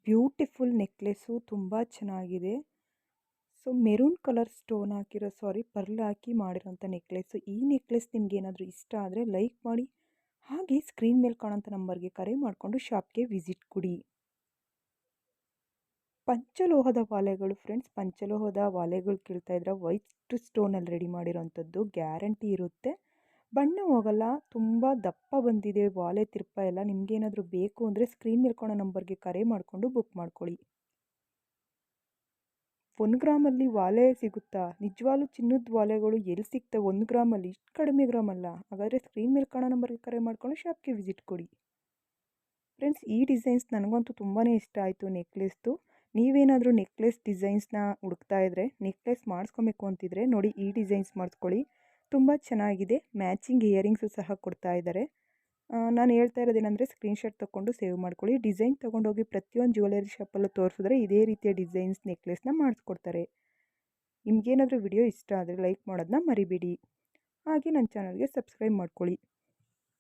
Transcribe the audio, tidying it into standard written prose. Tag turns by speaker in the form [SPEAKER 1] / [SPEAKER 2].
[SPEAKER 1] Beautiful necklace ತುಂಬ ಚೆನ್ನಾಗಿದೆ. So maroon colour stone ಹಾಕಿರೋ ಪರ್ಲ್ ಹಾಕಿ ಮಾಡಿರೋಂಥ ನೆಕ್ಲೆಸ್ಸು. ಈ ನೆಕ್ಲೆಸ್ ನಿಮಗೇನಾದರೂ ಇಷ್ಟ ಆದರೆ ಲೈಕ್ ಮಾಡಿ, ಹಾಗೆ ಸ್ಕ್ರೀನ್ ಮೇಲೆ ಕಾಣೋಂಥ ನಂಬರ್ಗೆ ಕರೆ ಮಾಡಿಕೊಂಡು ಶಾಪ್ಗೆ ವಿಸಿಟ್ ಕೊಡಿ. ಪಂಚಲೋಹದ ವಾಲೆಗಳು ಫ್ರೆಂಡ್ಸ್, ಪಂಚಲೋಹದ ವಾಲೆಗಳು ಕೇಳ್ತಾ ಇದ್ರೆ ವೈಟ್ ಸ್ಟೋನಲ್ಲಿ ರೆಡಿ ಮಾಡಿರೋಂಥದ್ದು, ಗ್ಯಾರಂಟಿ ಇರುತ್ತೆ, ಬಣ್ಣ ಹೋಗಲ್ಲ, ತುಂಬ ದಪ್ಪ ಬಂದಿದೆ ವಾಲೆ ತಿರ್ಪ ಎಲ್ಲ. ನಿಮಗೇನಾದರೂ ಬೇಕು ಅಂದರೆ ಸ್ಕ್ರೀನ್ ಮೇಲೆ ಕಾಣೋ ನಂಬರ್ಗೆ ಕರೆ ಮಾಡಿಕೊಂಡು ಬುಕ್ ಮಾಡ್ಕೊಳ್ಳಿ. 1 ಗ್ರಾಮಲ್ಲಿ ವಾಲೆ ಸಿಗುತ್ತಾ? ನಿಜವಾಗ್ಲೂ ಚಿನ್ನದ ವಾಲೆಗಳು ಎಲ್ಲಿ ಸಿಗ್ತವೆ 1 ಗ್ರಾಮಲ್ಲಿ? ಇಷ್ಟು ಕಡಿಮೆ ಗ್ರಾಮಲ್ಲ. ಹಾಗಾದರೆ ಸ್ಕ್ರೀನ್ ಮೇಲೆ ಕಾಣೋ ನಂಬರ್ಗೆ ಕರೆ ಮಾಡಿಕೊಂಡು ಶಾಪ್ಗೆ ವಿಸಿಟ್ ಕೊಡಿ. ಫ್ರೆಂಡ್ಸ್, ಈ ಡಿಸೈನ್ಸ್ ನನಗಂತೂ ತುಂಬಾ ಇಷ್ಟ ಆಯಿತು ನೆಕ್ಲೆಸ್ದು. ನೀವೇನಾದರೂ ನೆಕ್ಲೆಸ್ ಡಿಸೈನ್ಸ್ನ ಹುಡುಕ್ತಾ ಇದ್ದರೆ, ನೆಕ್ಲೆಸ್ ಮಾಡಿಸ್ಕೊಬೇಕು ಅಂತಿದ್ರೆ ನೋಡಿ, ಈ ಡಿಸೈನ್ಸ್ ಮಾಡಿಸ್ಕೊಳ್ಳಿ, ತುಂಬ ಚೆನ್ನಾಗಿದೆ. ಮ್ಯಾಚಿಂಗ್ ಇಯರಿಂಗ್ಸು ಸಹ ಕೊಡ್ತಾ ಇದ್ದಾರೆ. ನಾನು ಹೇಳ್ತಾ ಇರೋದೇನೆಂದರೆ ಸ್ಕ್ರೀನ್ಶಾಟ್ ತೊಗೊಂಡು ಸೇವ್ ಮಾಡ್ಕೊಳ್ಳಿ. ಡಿಸೈನ್ ತೊಗೊಂಡೋಗಿ ಪ್ರತಿಯೊಂದು ಜ್ಯುವೆಲರಿ ಶಾಪಲ್ಲೂ ತೋರಿಸಿದ್ರೆ ಇದೇ ರೀತಿಯ ಡಿಸೈನ್ಸ್ ನೆಕ್ಲೆಸ್ನ ಮಾಡಿಸ್ಕೊಡ್ತಾರೆ. ನಿಮಗೇನಾದರೂ ವಿಡಿಯೋ ಇಷ್ಟ ಆದರೆ ಲೈಕ್ ಮಾಡೋದನ್ನ ಮರಿಬೇಡಿ, ಹಾಗೆ ನನ್ನ ಚಾನಲ್ಗೆ ಸಬ್ಸ್ಕ್ರೈಬ್ ಮಾಡ್ಕೊಳ್ಳಿ.